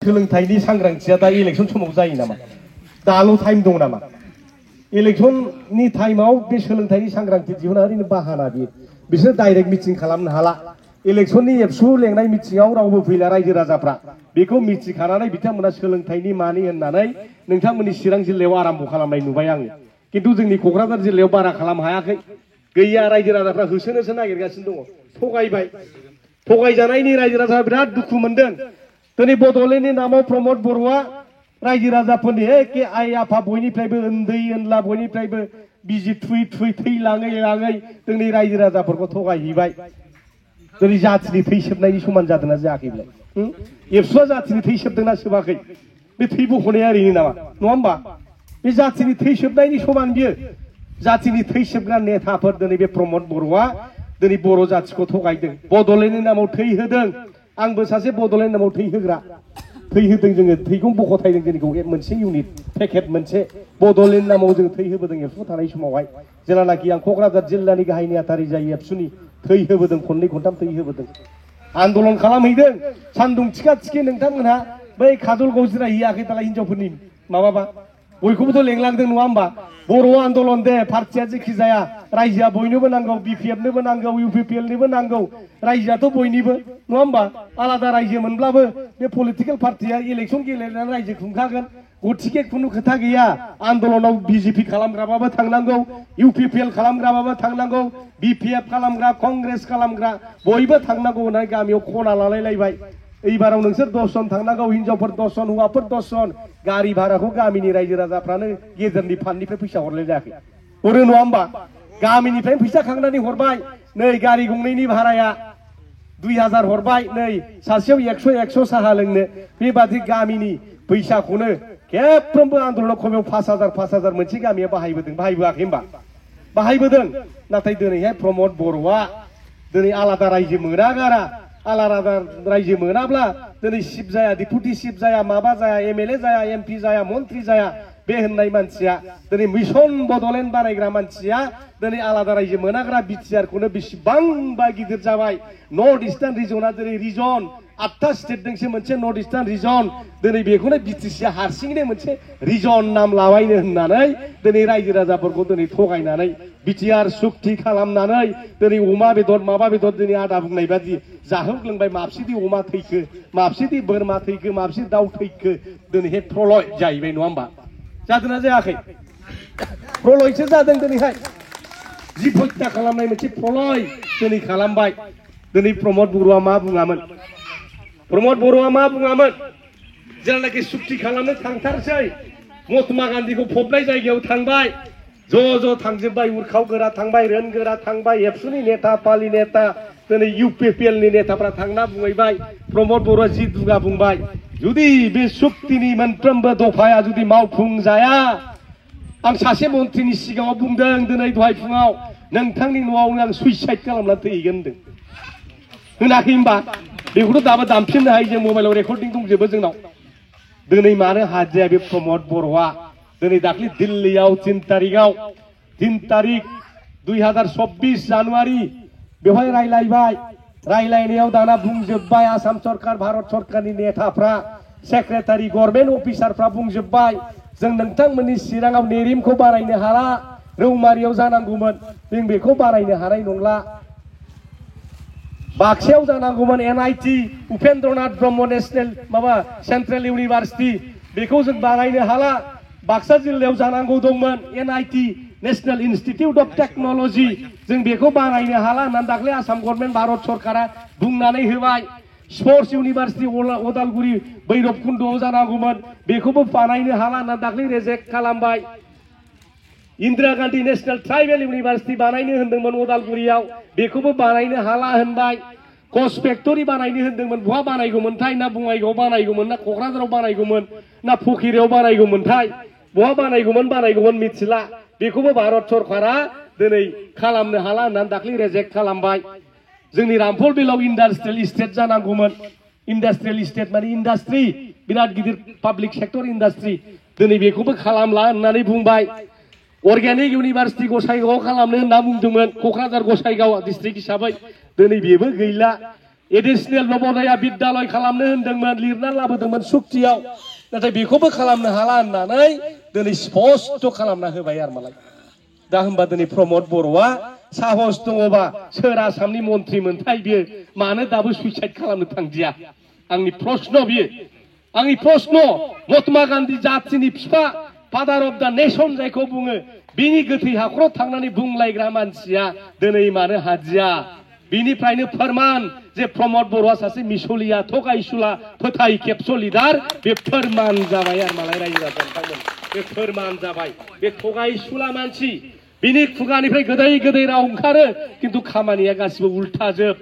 सोलोंथाइनि सांग्रांथिया दा इलेक्शन समाव जायो नामा दाल' टाइम दं नामा इलेक्शननि टाइमाव बे सोलोंथाइनि सांग्रांथि दिहुना ओरैनो बाहाना बियो बिसोर डाइरेक्ट मिटिं खालामनो हाला इलेक्शननि एबसु लेंनाय मिटिङाव रावबो फैला रायजो राजाफ्रा बेखौ मिथिखानानै बिथांमोना सोलोंथाइनि मानि होननानै नोंथांमोननि चिरां जिल्लायाव आराम्भ खालामनाय नुबाय आङो किन्तु जोंनि क'क्राझार जिल्लायाव बारा खालामनो हायाखै गैया रायजो राजाफ्रा होसोनोसो नागिरगासिनो दङ थगायबाय थगायजानायनि रायजो राजाफ्रा बिराद दुखु मोनदों दिनै बड'लेण्डनि नामाव प्रमद बर'आ रायजो राजाफोरनि एखे आइ आफा बयनिफ्रायबो उन्दै उनला बयनिफ्रायबो बिजि थुयै थुयै थैलाङै लाङै जोंनि रायजो राजाफोरखौ थगायहैबाय दिनै जाथिनि थै सोबनायनि समान जादोंना जायाखैब्ला एबसुआ जाथिनि थै सोबदोंना सोबाखै बे थै बख'नाया ओरैनो नामा नङा होमबा बे जाथिनि थै सोबनायनि समान बियो जातिनि थै सोबग्रा नेताफोर दिनै बे प्रमद बर'आ दिनै बर' जातिखौ थगायदों बड'लेण्डनि नामाव थै होदों आंबो सासे बड'लेण्ड नामाव थै होग्रा थै होदों जोङो थैखौ बख'थायदों जोंनिखौ मोनसे इउनिट पेकेट मोनसे बड'लेण्ड नामाव जों थै होबोदों एबसु थानाय समावहाय जेलानाखि आं क'क्राझार जिल्लानि गाहाय नेहाथारि जायो एबसुनि थै होबोदों खननै खनथाम थै होबोदों आन्दलन खालामहैदों सान्दुं थिखा थिखि नोंथांमोनहा बै काजलगाव जिरायहैयाखै दालाय हिनजावफोरनि माबाबा बयखौबोथ' लेंलांदों नङा होमबा बर' आन्दलन दे पार्टिया जेखि जाया रायजोआ बयनोबो नांगौ बिपिएफनोबो नांगौ इउपिपिएलनोबो नांगौ रायजोआथ' बयनिबो नङा होमबा आलादा रायजो मोनब्लाबो बे पलिटिकेल पार्टिया इलेक्शन गेलेनानै रायजो खुंखागोन गथिखे खुनु खोथा गैया आन्दलनाव बिजेपि खालामग्राबाबो थांनांगौ इउपिपिएल खालामग्राबाबो थांनांगौ बिपिएफ खालामग्रा कंग्रेस खालामग्रा बयबो थांनांगौ होननानै गामियाव खना लालायलायबाय एबाराव नोंसोर 10 जन थांनांगौ हिनजावफोर 10 जन हौवाफोर 10 जन गारि भाराखौ गामिनि रायजो राजाफ्रानो गेजेरनि फान्डनिफ्राय फैसा हरलाय जायाखै हरो नङा होमबा गामिनिफ्राय फैसा खांनानै हरबाय नै गारि गंनैनि भाराया 2000 हरबाय नै सासेयाव 100 साहा लोंनो बेबादि गामिनि फैसाखौनो खेबफ्रोमबो आन्दलनाव खमायाव 5000 मोनसे गामिया बाहायबोआखै होमबा बाहायबोदों नाथाय दिनैहाय प्रमद बर'आ दिनै आलादा रायजो मोना गारा आलादा रायजो मोनाब्ला दिनै सिप जाया डिपुटि सिप जाया माबा जाया एमएलए जाया एमपि जाया मन्त्रि जाया बे होननाय मानसिया दिनै मिशन बड'लेण्ड बानायग्रा मानसिया दिनै आलादा रायजो मोनाग्रा बिटिआरखौनो बेसेबांबा गिदिर जाबाय नर्थ इस्टार्न रिजना दिनै रिजन 8टा स्टेटजोंसो मोनसे नर्थ इस्टार्न रिजन दिनै बेखौनो बिटिसिआ हारसिङैनो मोनसे रिजन नाम लाबायनो होननानै दिनै रायजो राजाफोरखौ दिनै थगायनानै बिटिआर सुक्ति खालामनानै दिनै अमा बेदर माबा बेदर दिनै आदा बुंनाय बादि जाहो लोंबाय माबसेदि अमा थैखो माबसेदि बोरमा थैखो माबसे दाउ थैखो दिनैहाय प्रलय जाहैबाय नङा होमबा जादोंना जायाखै प्रलयसो जादों दिनैहाय जिब हत्या खालामनाय मोनसे प्रलय दिनै खालामबाय दिनै प्रमद बर'आ मा बुङामोन प्रमद बर'आ मा बुङामोन जेलानाखि सुक्ति खालामनो थांथारसै महात्मा गान्धीखौ फबनाय जायगायाव थांबाय ज' थांजोबबाय उरखाव गोरा थांबाय रोन गोरा थांबाय एबसुनि नेता पालि नेता दिनै इउपिपिएलनि नेताफ्रा थांना बुंहैबाय प्रमद बर'आ जि दुगा बुंबाय जुदि बे सुक्तिनि मोनफ्रोमबो दफाया जुदि मावफुंजाया आं सासे मन्थ्रिनि सिगाङाव बुंदों दिनै दहाय फुङाव नोंथांनि न'आवनो आं सुइसाइड खालामनानै थैहैगोन होनदों होनाखै होमबा बेखौथ' दाबो दामफिननो हायो जों मबाइलाव रेकर्डिं दंजोबो जोंनाव दिनै मानो हाजाया बे प्रमद बर'आ दिनै दाख्लै दिल्लीयाव 3 तारिख 2024 जानुवारि बेवहाय रायलायबाय रायलायनायाव दाना बुंजोबबाय आसाम सरकार भारत सरकारनि नेताफ्रा सेक्रेटारि गभर्नमेन्ट अफिसारफ्रा बुंजोबबाय जों नोंथांमोननि चिराङाव नेरिमखौ बानायनो हाला रौमारियाव जानांगौमोन जों बेखौ बानायनो हानाय नंला बाक्सायाव जानांगौमोन एनआईटी उपेन्द्रनाथ ब्रह्म नेशनेल माबा सेन्ट्रेल इउनिभार्सिटी बेखौ जों बानायनो हाला बाक्सा जिल्लायाव जानांगौ दंमोन NIT national institute of technology जों बेखौ बानायनो हाला होननानै दाख्लै आसाम गभर्नमेन्ट भारत सरकारा बुंनानै होबाय स्पर्ट्स इउनिभार्सिटी उदालगुरि भैरबकुन्द'आव जानांगौमोन बेखौबो बानायनो हाला होननानै दाख्लै रिजेक्ट खालामबाय Indira Gandhi national tribal university बानायनो होनदोंमोन उदालगुरियाव बेखौबो बानायनो हाला होनबाय कच फेक्टरि बानायनो होनदोंमोन बहा बानायगौमोनथाय ना बङाइगावआव बानायगौमोन ना क'क्राझाराव बानायगौमोन ना फकिरियाव बानायगौमोनथाय बहा बानायगौमोन मिथिला बेखौबो भारत सरकारा दिनै खालामनो हाला होननानै दाख्लै रिजेक्ट खालामबाय जोंनि रामफल बिलाव इन्डास्ट्रियेल इस्टेट जानांगौमोन इन्डास्ट्रियेल इस्टेट माने इन्डास्ट्रि बिराद गिदिर पाब्लिक सेक्टर इन्डास्ट्रि दिनै बेखौबो खालामला होननानै बुंबाय अर्गेनिक इउनिभार्सिटी गसाइगावआव खालामनो होनना बुंदोंमोन क'क्राझार गसाइगाव डिस्ट्रिक्ट हिसाबै दिनै बेबो गैला एडिशनेल नवोदया बिद्यालय खालामनो होनदोंमोन लिरना लाबोदोंमोन सुक्तियाव नाथाय बेखौबो खालामनो हाला होननानै दिनै स्पष्ट खालामना होबाय आरो मालाय दा होनबा दिनै प्रमद बर'आ साहस दङबा सोर आसामनि मन्त्रि मोनथाय बियो मानो दाबो सुइसाइड खालामनो थांदिया आंनि प्रश्न बियो आंनि प्रश्न महात्मा गान्धी जातिनि बिफा फादार अफ दा नेशन जायखौ बुङो बिनि गोथै हाखराव थांनानै बुंलायग्रा मानसिया दिनै मानो हादिया बिनिफ्रायनो फोरमान जे प्रमद बर'आ सासे मिसलिया थगायसुला फोथाय खेबस' लिडार बे फोरमान जाबाय आरो मालाय रायजो राजाफोर बे फोरमान जाबाय बे थगायसुला मानसि बिनि खुगानिफ्राय गोदै गोदै राव ओंखारो खिन्थु खामानिया गासिबो उल्टाजोब